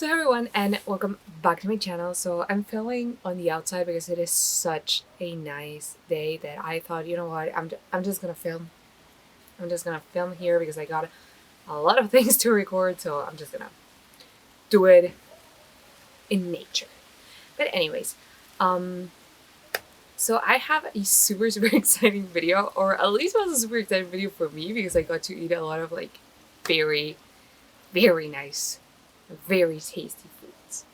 So hey everyone, and welcome back to my channel. So I'm filming on the outside because it is such a nice day that I thought, you know what, I'm just gonna film. I'm just gonna film here because I got a lot of things to record, so I'm just gonna do it in nature. But anyways, um, so I have a super exciting video, or at least it was a super exciting video for me because I got to eat a lot of like very nice, very tasty foods.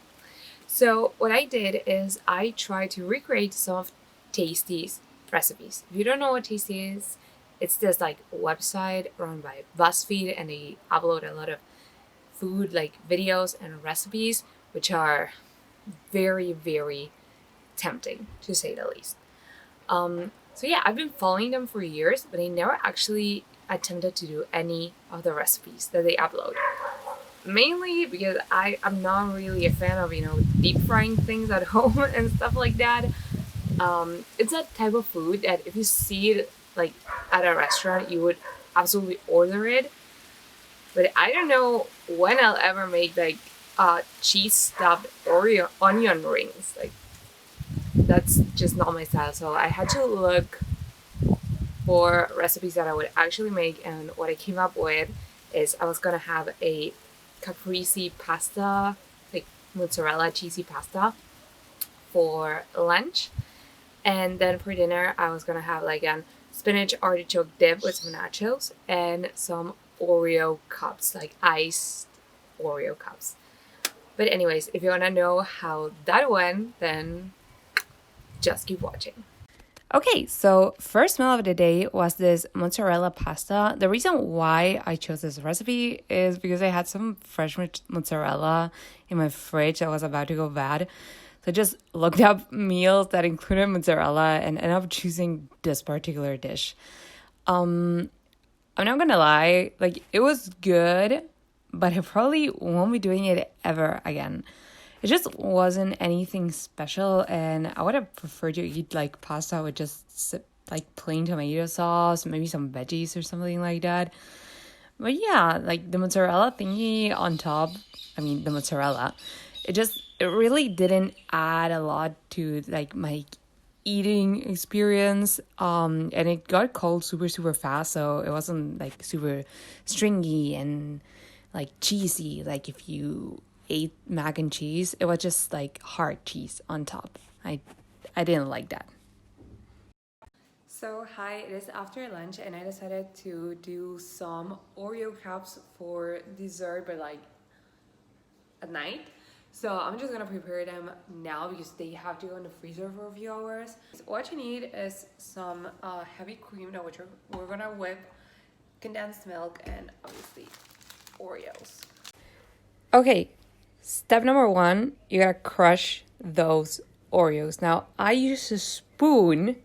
So what I did is I tried to recreate some of Tasty's recipes. If you don't know what Tasty is, it's this like website run by BuzzFeed, and they upload a lot of food like videos and recipes, which are very tempting to say the least. So yeah, I've been following them for years, but I never actually attempted to do any of the recipes that they upload. Mainly because I'm not really a fan of, deep frying things at home and stuff like that. It's that type of food that if you see it like at a restaurant, you would absolutely order it. But I don't know when I'll ever make like cheese stuffed Oreo onion rings. Like that's just not my style. So I had to look for recipes that I would actually make, and what I came up with is I was gonna have a caprese pasta, like mozzarella cheesy pasta for lunch, and then for dinner I was gonna have like a spinach artichoke dip with some nachos and some Oreo cups, like iced Oreo cups. But anyways, if you want to know how that went, then just keep watching. Okay, so first meal of the day was this mozzarella pasta. The reason why I chose this recipe is because I had some fresh mozzarella in my fridge that was about to go bad. So I just looked up meals that included mozzarella and ended up choosing this particular dish. I'm not gonna lie, like it was good, but I probably won't be doing it ever again. It just wasn't anything special, and I would have preferred to eat like pasta with just like plain tomato sauce, maybe some veggies or something like that. But yeah, like the mozzarella thingy on top, the mozzarella, it really didn't add a lot to like my eating experience. And it got cold super fast, so it wasn't like super stringy and like cheesy. Like if you ate mac and cheese, it was just like hard cheese on top. I didn't like that. So hi, it is after lunch and I decided to do some Oreo cups for dessert, but like at night. So I'm just gonna prepare them now because they have to go in the freezer for a few hours. So what you need is some heavy cream, which we're gonna whip, condensed milk, and obviously Oreos. Okay, step number 1, you gotta crush those Oreos. Now, I use a spoon,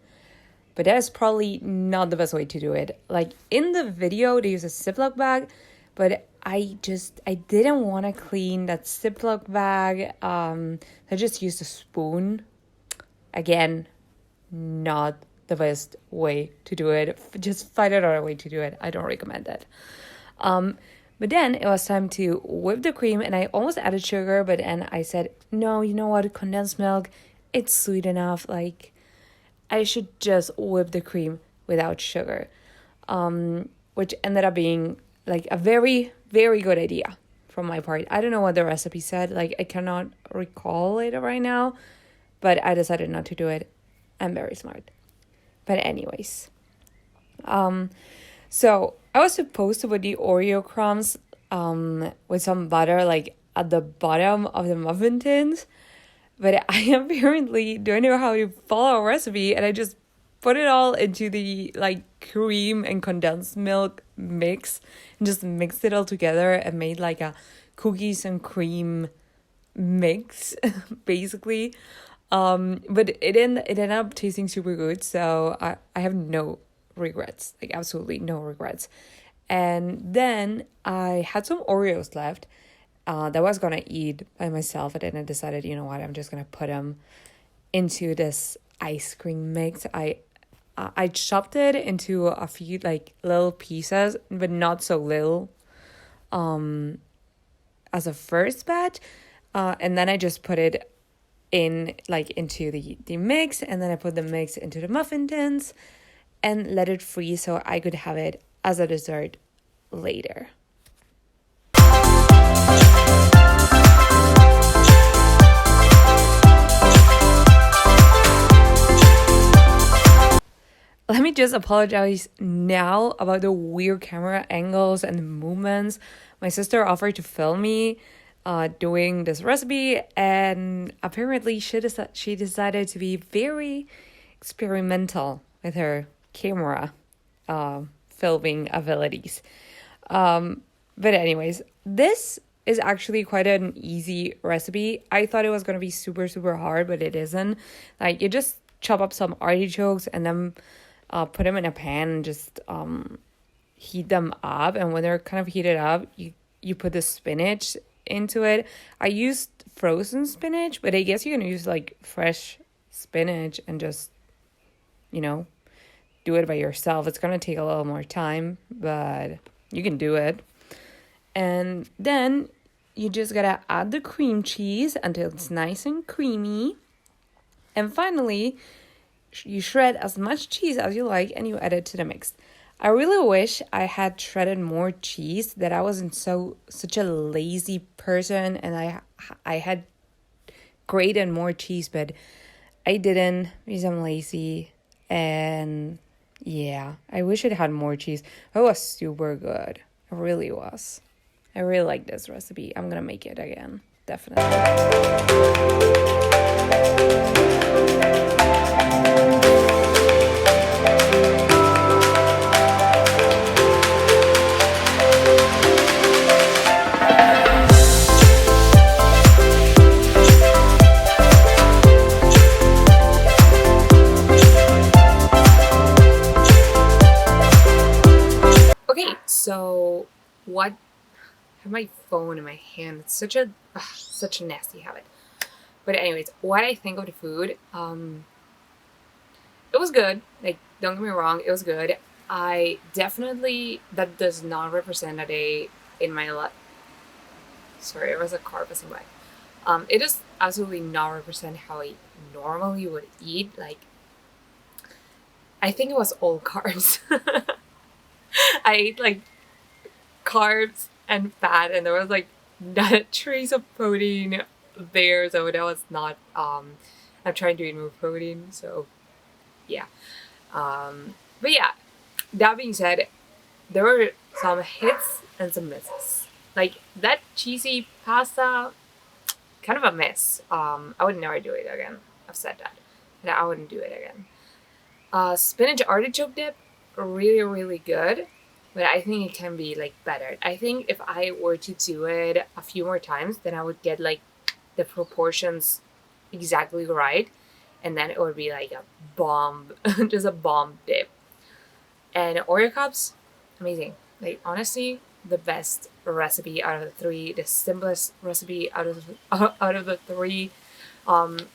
but that is probably not the best way to do it. Like in the video, they use a Ziploc bag, but I didn't want to clean that Ziploc bag. I just used a spoon. Again, not the best way to do it. Just find another way to do it. I don't recommend it. But then it was time to whip the cream, and I almost added sugar, but then I said, no, you know what, condensed milk, it's sweet enough, like, I should just whip the cream without sugar, which ended up being, like, a very good idea from my part. I don't know what the recipe said, like, I cannot recall it right now, but I decided not to do it. I'm very smart. But anyways, so I was supposed to put the Oreo crumbs with some butter like at the bottom of the muffin tins, but I apparently don't know how to follow a recipe, and I just put it all into the like cream and condensed milk mix and just mixed it all together and made like a cookies and cream mix basically. But it ended up tasting super good, so I have no regrets, like absolutely no regrets. And then I had some Oreos left that I was gonna eat by myself, and then I decided, you know what, I'm just gonna put them into this ice cream mix. I chopped it into a few like little pieces, but not so little as a first batch. And then I just put it in like into the mix, and then I put the mix into the muffin tins and let it freeze so I could have it as a dessert later. Let me just apologize now about the weird camera angles and the movements. My sister offered to film me doing this recipe, and apparently she decided to be very experimental with her camera filming abilities. But anyways, this is actually quite an easy recipe. I thought it was going to be super, super hard, but it isn't. Like, you just chop up some artichokes and then put them in a pan and just heat them up. And when they're kind of heated up, you put the spinach into it. I used frozen spinach, but I guess you can use like fresh spinach and just, do it by yourself. It's going to take a little more time, but you can do it. And then you just got to add the cream cheese until it's nice and creamy. And finally, you shred as much cheese as you like and you add it to the mix. I really wish I had shredded more cheese, that I wasn't such a lazy person and I had grated more cheese, but I didn't because I'm lazy. And yeah, I wish it had more cheese. It was super good. It really was. I really like this recipe. I'm gonna make it again, definitely. Okay, so what? I have my phone in my hand. It's such a nasty habit. But anyways, what I think of the food, it was good. Like, don't get me wrong, it was good. I definitely, that does not represent a day in my life. Sorry, there was a car passing by. It does absolutely not represent how I normally would eat. Like, I think it was all carbs. I ate like carbs and fat, and there was like not a trace of protein there, so that was not I'm trying to eat more protein, so yeah. But yeah, that being said, there were some hits and some misses. Like that cheesy pasta, kind of a miss. I would never do it again. I've said that I wouldn't do it again. Spinach artichoke dip, really, really good. But I think it can be like better. I think if I were to do it a few more times, then I would get like the proportions exactly right. And then it would be like a bomb, just a bomb dip. And Oreo cups, amazing. Like honestly, the best recipe out of the three, the simplest recipe out of the three.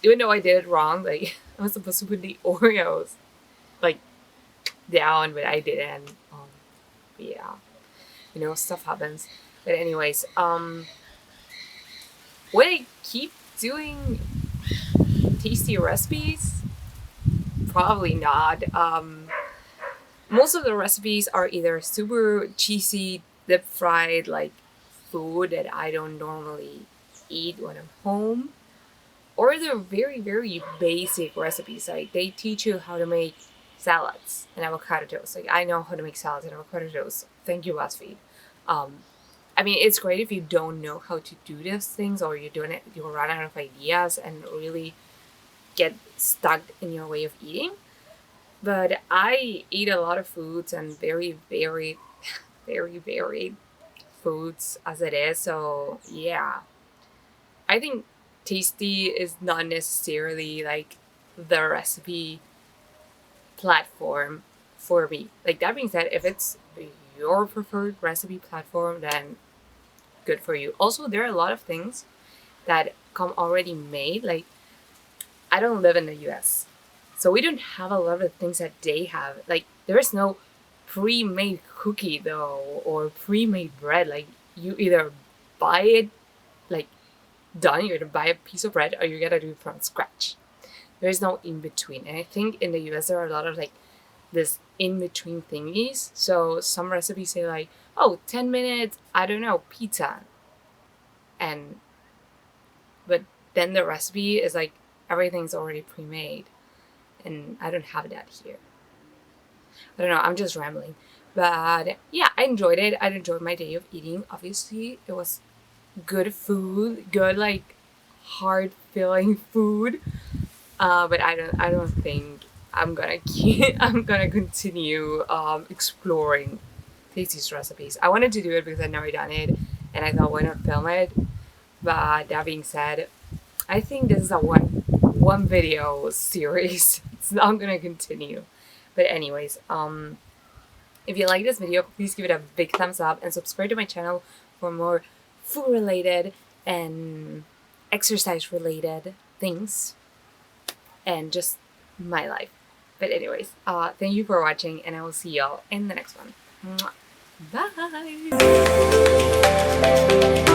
Even though I did it wrong, like I was supposed to put the Oreos like down, but I didn't. Yeah, stuff happens. But anyways, would I keep doing tasty recipes? Probably not. Most of the recipes are either super cheesy, deep fried, like food that I don't normally eat when I'm home, or they're very, very basic recipes. Like they teach you how to make salads and avocado toast. Like I know how to make salads and avocado toast. Thank you, BuzzFeed. I mean, it's great if you don't know how to do these things, or you run out of ideas and really get stuck in your way of eating. But I eat a lot of foods and very, very, very varied foods as it is. So yeah, I think tasty is not necessarily like the recipe platform for me. Like that being said, if it's your preferred recipe platform, then good for you. Also, there are a lot of things that come already made. Like I don't live in the US, so we don't have a lot of things that they have. Like there is no pre-made cookie though, or pre-made bread. Like you either buy it like done. You're gonna buy a piece of bread, or you're gonna do it from scratch. There's no in between. And I think in the US there are a lot of like this in between thingies. So some recipes say like, oh, 10 minutes, I don't know, pizza. And but then the recipe is like everything's already pre-made. And I don't have that here. I don't know, I'm just rambling. But yeah, I enjoyed it. I enjoyed my day of eating. Obviously, it was good food, good like heart filling food. But I don't think I'm gonna I'm gonna continue exploring Tasty's recipes. I wanted to do it because I'd never done it, and I thought, why not film it? But that being said, I think this is a one video series. It's not gonna continue. But anyways, if you like this video, please give it a big thumbs up and subscribe to my channel for more food related and exercise related things and just my life. But anyways, thank you for watching, and I will see y'all in the next one. Mwah. Bye!